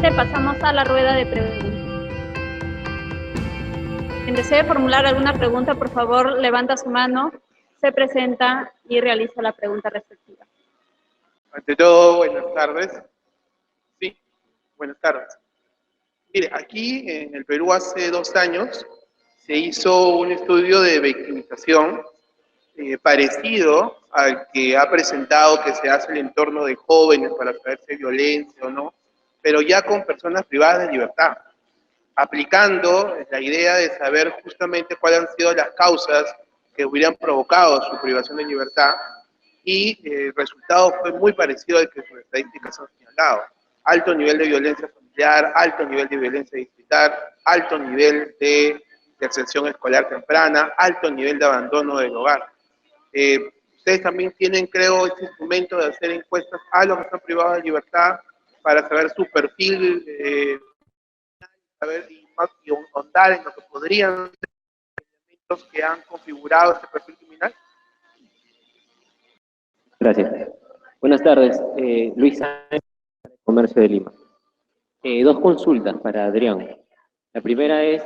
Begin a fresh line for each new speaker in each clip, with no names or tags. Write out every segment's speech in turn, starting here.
Finalmente pasamos a la rueda de preguntas. Quien desee formular alguna pregunta, por favor, levanta su mano, se presenta y realiza la pregunta respectiva.
Ante todo, buenas tardes. Sí, buenas tardes. Mire, aquí en el Perú hace 2 años se hizo un estudio de victimización parecido al que ha presentado que se hace el entorno de jóvenes para saber si hay violencia o no, pero ya con personas privadas de libertad, aplicando la idea de saber justamente cuáles han sido las causas que hubieran provocado su privación de libertad, y el resultado fue muy parecido al que sus estadísticas han señalado. Alto nivel de violencia familiar, alto nivel de violencia distrital, alto nivel de deserción escolar temprana, alto nivel de abandono del hogar. Ustedes también tienen, creo, este instrumento de hacer encuestas a los que están privados de libertad para saber su perfil, saber y ahondar en lo que podrían ser elementos que han configurado este perfil criminal.
Gracias. Buenas tardes, Luis Sáenz, Comercio de Lima. 2 consultas para Adrián. La primera es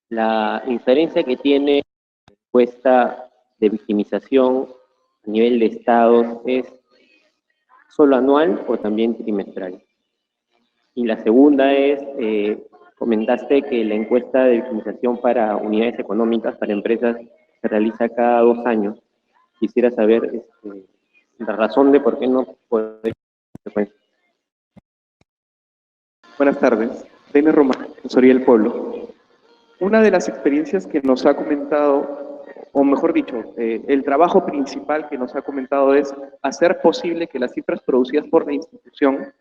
la inferencia que tiene la encuesta de victimización a nivel de estados, ¿es solo anual o también trimestral? Y la segunda es, comentaste que la encuesta de victimización para unidades económicas, para empresas, se realiza cada 2 años. Quisiera saber la razón de por qué no puede.
Buenas tardes, Denis Román, Asesoría del Pueblo. Una de las experiencias que nos ha comentado, o mejor dicho, el trabajo principal que nos ha comentado es hacer posible que las cifras producidas por la institución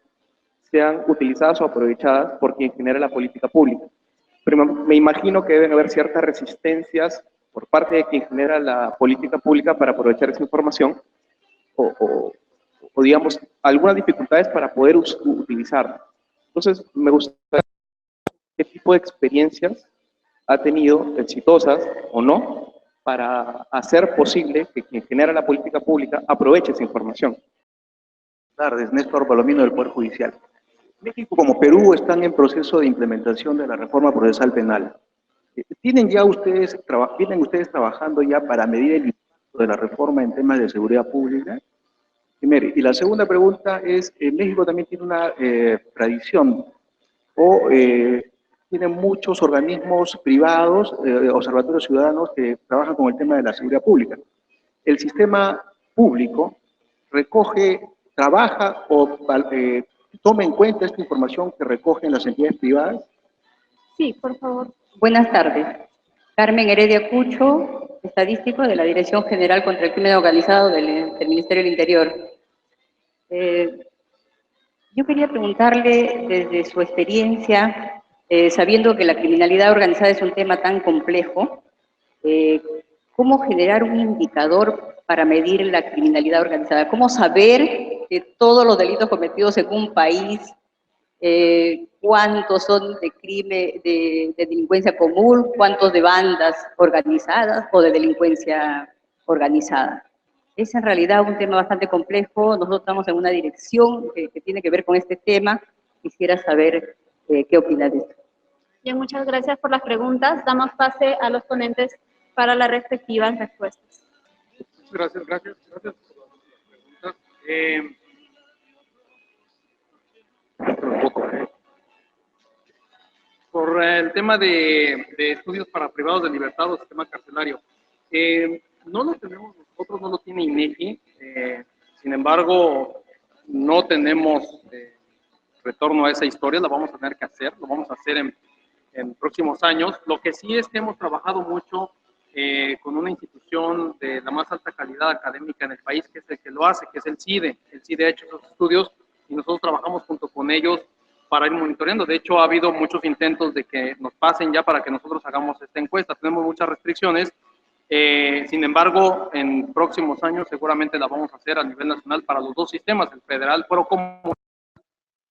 sean utilizadas o aprovechadas por quien genera la política pública. Pero me imagino que deben haber ciertas resistencias por parte de quien genera la política pública para aprovechar esa información, o digamos, algunas dificultades para poder utilizarla. Entonces, me gustaría qué tipo de experiencias ha tenido, exitosas o no, para hacer posible que quien genera la política pública aproveche esa información.
Buenas tardes, Néstor Palomino del Poder Judicial. México como Perú están en proceso de implementación de la reforma procesal penal. ¿Vienen ustedes trabajando ya para medir el impacto de la reforma en temas de seguridad pública? Primero, y la segunda pregunta es, México también tiene una tradición tiene muchos organismos privados, observatorios ciudadanos que trabajan con el tema de la seguridad pública. ¿El sistema público recoge, trabaja o toma en cuenta esta información que recogen las entidades privadas?
Sí, por favor.
Buenas tardes. Carmen Heredia Cucho, estadístico de la Dirección General contra el Crimen Organizado del Ministerio del Interior. Yo quería preguntarle, desde su experiencia, sabiendo que la criminalidad organizada es un tema tan complejo, ¿cómo generar un indicador para medir la criminalidad organizada? ¿Cómo saber que todos los delitos cometidos en un país, cuántos son de crimen, de delincuencia común, cuántos de bandas organizadas o de delincuencia organizada? Es en realidad un tema bastante complejo. Nosotros estamos en una dirección que tiene que ver con este tema. Quisiera saber qué opina de esto.
Bien, muchas gracias por las preguntas. Damos pase a los ponentes para las respectivas respuestas.
Gracias por las preguntas. Por el tema de estudios para privados de libertad o sistema carcelario, no lo tenemos nosotros, no lo tiene INEGI, sin embargo, no tenemos retorno a esa historia, la vamos a tener que hacer, lo vamos a hacer en próximos años. Lo que sí es que hemos trabajado mucho con una institución de la más alta calidad académica en el país, que es el que lo hace, que es el CIDE. El CIDE ha hecho esos estudios y nosotros trabajamos junto con ellos para ir monitoreando. De hecho, ha habido muchos intentos de que nos pasen ya para que nosotros hagamos esta encuesta. Tenemos muchas restricciones. Sin embargo, en próximos años seguramente la vamos a hacer a nivel nacional para los 2 sistemas, el federal, pero como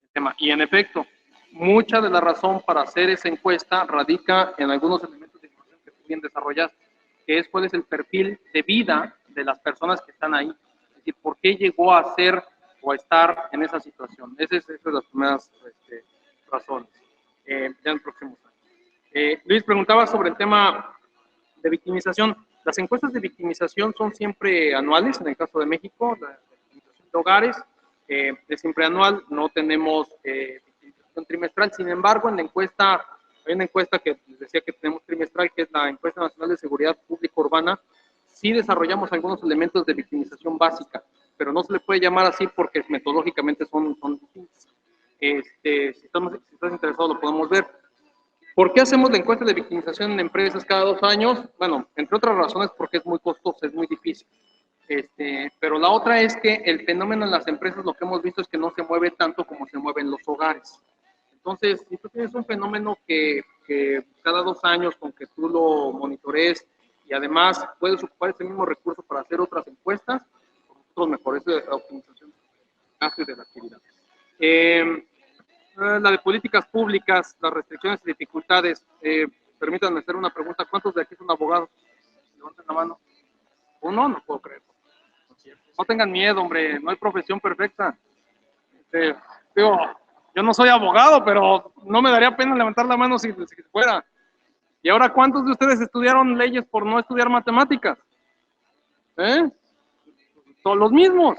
sistema. Y en efecto, mucha de la razón para hacer esa encuesta radica en algunos elementos de información que tú bien desarrollaste, que es cuál es el perfil de vida de las personas que están ahí. Es decir, por qué llegó a ser
o a estar en esa situación. Esas son las primeras razones, ya en los próximos años. Luis preguntaba sobre el tema de victimización. Las encuestas de victimización son siempre anuales, en el caso de México, la victimización de hogares es siempre anual, no tenemos victimización trimestral. Sin embargo, en la encuesta, hay una encuesta que les decía que tenemos trimestral, que es la Encuesta Nacional de Seguridad Pública Urbana. Sí desarrollamos algunos elementos de victimización básica, pero no se le puede llamar así porque metodológicamente son distintos. Si estás interesado lo podemos ver. ¿Por qué hacemos la encuesta de victimización en empresas cada 2 años? Bueno, entre otras razones porque es muy costoso, es muy difícil. Pero la otra es que el fenómeno en las empresas, lo que hemos visto es que no se mueve tanto como se mueve en los hogares. Entonces, si tú tienes un fenómeno que cada 2 años, con que tú lo monitorees y además puedes ocupar ese mismo recurso para hacer otras encuestas, nosotros mejor, es la optimización del gasto y de la actividad. La de políticas públicas, las restricciones y dificultades. Permítanme hacer una pregunta. ¿Cuántos de aquí son abogados? Levanten la mano. ¿Uno? No puedo creerlo. No tengan miedo, hombre. No hay profesión perfecta. Digo, yo no soy abogado, pero no me daría pena levantar la mano si fuera. ¿Y ahora cuántos de ustedes estudiaron leyes por no estudiar matemáticas? Son los mismos.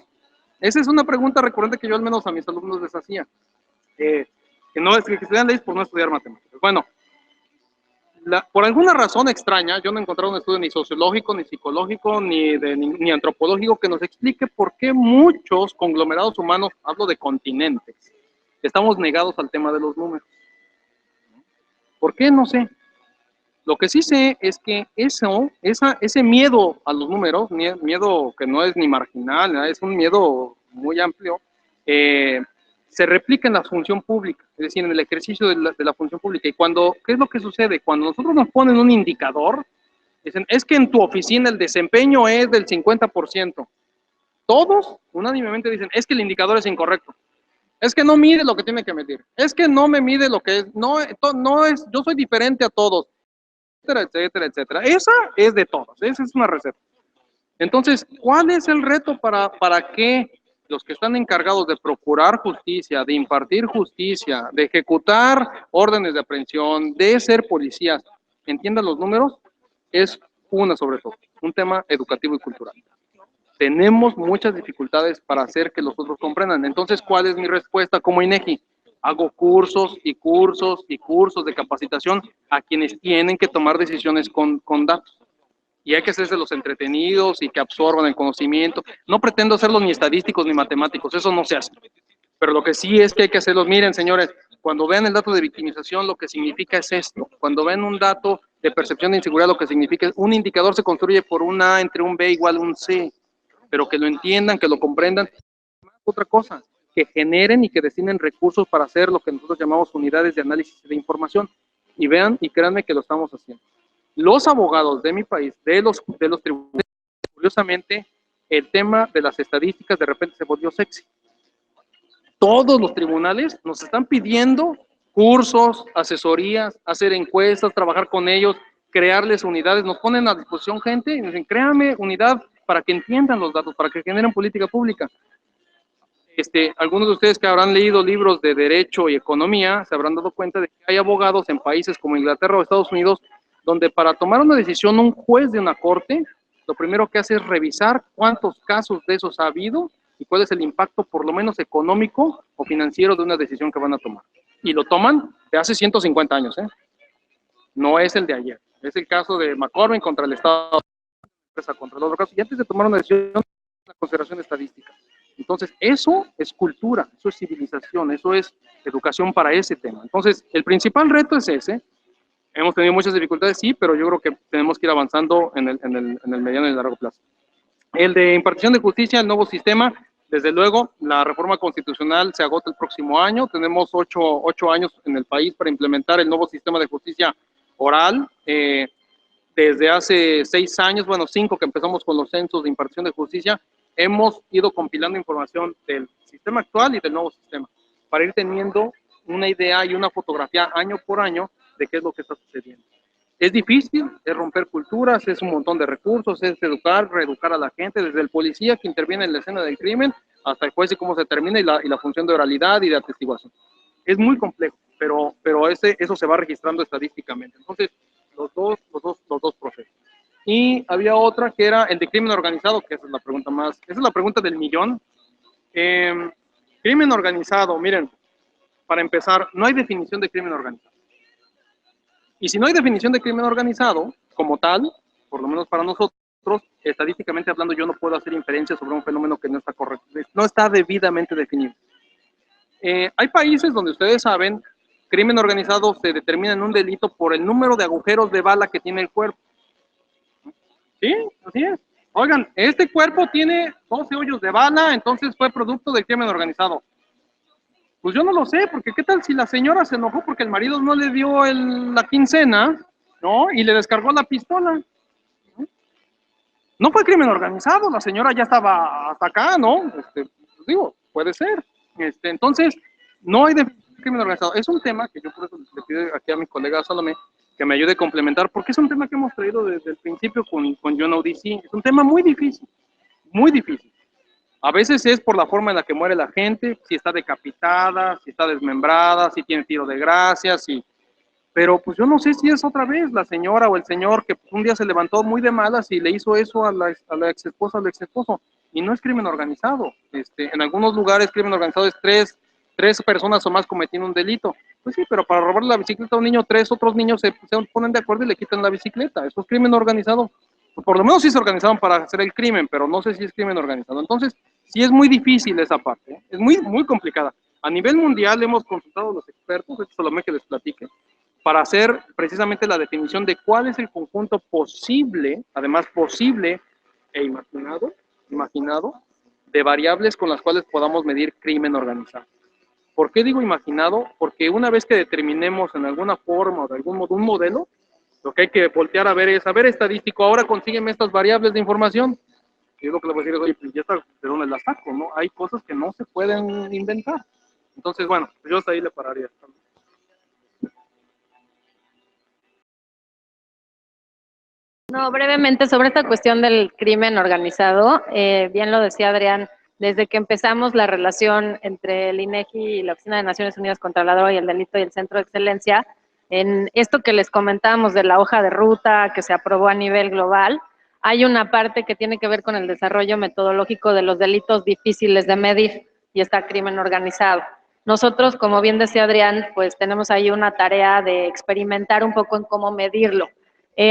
Esa es una pregunta recurrente que yo al menos a mis alumnos les hacía. Que no es que estudian leyes por no estudiar matemáticas. Bueno, por alguna razón extraña, yo no he encontrado un estudio ni sociológico, ni psicológico, ni antropológico que nos explique por qué muchos conglomerados humanos, hablo de continentes, estamos negados al tema de los números. ¿Por qué? No sé. Lo que sí sé es que ese miedo a los números, miedo que no es ni marginal, es un miedo muy amplio, se replica en la función pública, es decir, en el ejercicio de la función pública. Y ¿qué es lo que sucede? Cuando nosotros nos ponen un indicador, dicen, es que en tu oficina el desempeño es del 50%. Todos unánimemente dicen, es que el indicador es incorrecto. Es que no mide lo que tiene que medir. Es que no me mide lo que es. No es, yo soy diferente a todos. Etcétera, etcétera, etcétera. Esa es de todos. Esa es una receta. Entonces, ¿cuál es el reto para que los que están encargados de procurar justicia, de impartir justicia, de ejecutar órdenes de aprehensión, de ser policías, entiendan los números? Es sobre todo, un tema educativo y cultural. Tenemos muchas dificultades para hacer que los otros comprendan. Entonces, ¿cuál es mi respuesta como INEGI? Hago cursos y cursos y cursos de capacitación a quienes tienen que tomar decisiones con datos. Y hay que hacerse los entretenidos y que absorban el conocimiento. No pretendo hacerlos ni estadísticos ni matemáticos, eso no se hace. Pero lo que sí es que hay que hacerlos. Miren, señores, cuando vean el dato de victimización, lo que significa es esto. Cuando ven un dato de percepción de inseguridad, lo que significa es un indicador se construye por un A entre un B igual a un C. Pero que lo entiendan, que lo comprendan. Otra cosa, que generen y que destinen recursos para hacer lo que nosotros llamamos unidades de análisis de información. Y vean y créanme que lo estamos haciendo. Los abogados de mi país, de los tribunales, curiosamente, el tema de las estadísticas de repente se volvió sexy. Todos los tribunales nos están pidiendo cursos, asesorías, hacer encuestas, trabajar con ellos, crearles unidades. Nos ponen a disposición gente y nos dicen, créame unidad para que entiendan los datos, para que generen política pública. Algunos de ustedes que habrán leído libros de derecho y economía se habrán dado cuenta de que hay abogados en países como Inglaterra o Estados Unidos donde para tomar una decisión un juez de una corte, lo primero que hace es revisar cuántos casos de esos ha habido y cuál es el impacto por lo menos económico o financiero de una decisión que van a tomar. Y lo toman de hace 150 años, no es el de ayer. Es el caso de McCormick contra el Estado, contra el otro caso, y antes de tomar una decisión, la consideración estadística. Entonces, eso es cultura, eso es civilización, eso es educación para ese tema. Entonces, el principal reto es ese. Hemos tenido muchas dificultades, sí, pero yo creo que tenemos que ir avanzando en el mediano y el largo plazo. El de impartición de justicia, el nuevo sistema, desde luego, la reforma constitucional se agota el próximo año. Tenemos 8 años en el país para implementar el nuevo sistema de justicia oral. Desde hace 6 años, bueno, 5 que empezamos con los censos de impartición de justicia, hemos ido compilando información del sistema actual y del nuevo sistema para ir teniendo una idea y una fotografía año por año de qué es lo que está sucediendo. Es difícil, es romper culturas, es un montón de recursos, es educar, reeducar a la gente, desde el policía que interviene en la escena del crimen hasta el juez y cómo se termina y la función de oralidad y de atestiguación. Es muy complejo, pero eso se va registrando estadísticamente. Entonces, los dos procesos. Y había otra que era el de crimen organizado, que esa es la pregunta del millón. Crimen organizado, miren, para empezar, no hay definición de crimen organizado. Y si no hay definición de crimen organizado, como tal, por lo menos para nosotros, estadísticamente hablando, yo no puedo hacer inferencias sobre un fenómeno que no está correcto, no está debidamente definido. Hay países donde ustedes saben, crimen organizado se determina en un delito por el número de agujeros de bala que tiene el cuerpo. ¿Sí? Así es. Oigan, este cuerpo tiene 12 hoyos de bala, entonces fue producto del crimen organizado. Pues yo no lo sé, porque qué tal si la señora se enojó porque el marido no le dio la quincena, ¿no? Y le descargó la pistola. No fue crimen organizado, la señora ya estaba hasta acá, ¿no? Digo, puede ser. Entonces, no hay definición de crimen organizado. Es un tema que yo por eso le pido aquí a mi colega Salomé que me ayude a complementar, porque es un tema que hemos traído desde el principio con John ODC. Es un tema muy difícil, muy difícil. A veces es por la forma en la que muere la gente, si está decapitada, si está desmembrada, si tiene tiro de gracia, pero pues yo no sé si es otra vez la señora o el señor que un día se levantó muy de malas y le hizo eso a la ex esposa o al ex esposo, y no es crimen organizado. En algunos lugares crimen organizado es tres personas o más cometiendo un delito. Pues sí, pero para robarle la bicicleta a un niño, tres otros niños se ponen de acuerdo y le quitan la bicicleta. Eso es crimen organizado. Por lo menos sí se organizaron para hacer el crimen, pero no sé si es crimen organizado. Entonces, sí es muy difícil esa parte, ¿eh? Es muy, muy complicada. A nivel mundial hemos consultado a los expertos, Salomé que les platique, para hacer precisamente la definición de cuál es el conjunto posible, además posible e imaginado, de variables con las cuales podamos medir crimen organizado. ¿Por qué digo imaginado? Porque una vez que determinemos en alguna forma o de algún modo un modelo, lo que hay que voltear a ver es, a ver, estadístico, ahora consígueme estas variables de información. Y yo lo que le voy a decir es, oye, pues ya está, ¿de dónde las saco? ¿No? Hay cosas que no se pueden inventar. Entonces, bueno, pues yo hasta ahí le pararía.
No, brevemente sobre esta cuestión del crimen organizado, bien lo decía Adrián, desde que empezamos la relación entre el INEGI y la Oficina de Naciones Unidas contra la Droga y el Delito y el Centro de Excelencia, en esto que les comentábamos de la hoja de ruta que se aprobó a nivel global, hay una parte que tiene que ver con el desarrollo metodológico de los delitos difíciles de medir y está crimen organizado. Nosotros, como bien decía Adrián, pues tenemos ahí una tarea de experimentar un poco en cómo medirlo.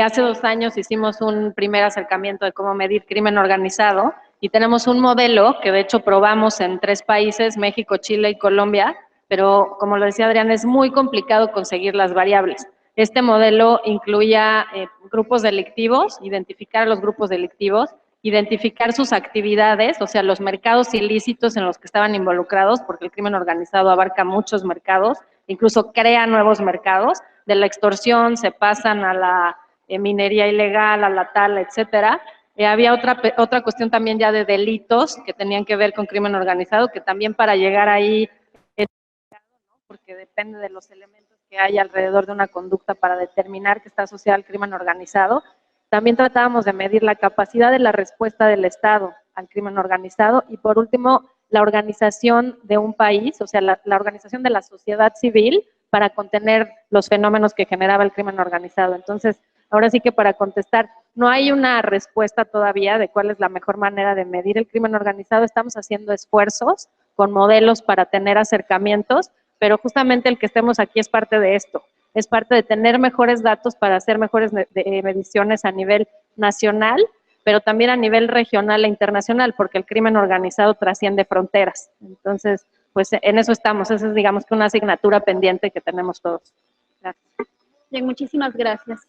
Hace 2 años hicimos un primer acercamiento de cómo medir crimen organizado y tenemos un modelo que de hecho probamos en 3 países, México, Chile y Colombia, pero como lo decía Adrián, es muy complicado conseguir las variables. Este modelo incluía grupos delictivos, identificar a los grupos delictivos, identificar sus actividades, o sea, los mercados ilícitos en los que estaban involucrados, porque el crimen organizado abarca muchos mercados, incluso crea nuevos mercados, de la extorsión se pasan a la minería ilegal, a la tala, etcétera. Había otra cuestión también ya de delitos que tenían que ver con crimen organizado, que también para llegar ahí es complicado, ¿no? Porque depende de los elementos que hay alrededor de una conducta para determinar que está asociada al crimen organizado. También tratábamos de medir la capacidad de la respuesta del Estado al crimen organizado y por último la organización de un país, o sea, la organización de la sociedad civil para contener los fenómenos que generaba el crimen organizado. Entonces, ahora sí que para contestar, no hay una respuesta todavía de cuál es la mejor manera de medir el crimen organizado. Estamos haciendo esfuerzos con modelos para tener acercamientos, pero justamente el que estemos aquí es parte de esto. Es parte de tener mejores datos para hacer mejores mediciones a nivel nacional, pero también a nivel regional e internacional, porque el crimen organizado trasciende fronteras. Entonces, pues en eso estamos. Esa es, digamos, que una asignatura pendiente que tenemos todos. Gracias.
Bien, muchísimas gracias.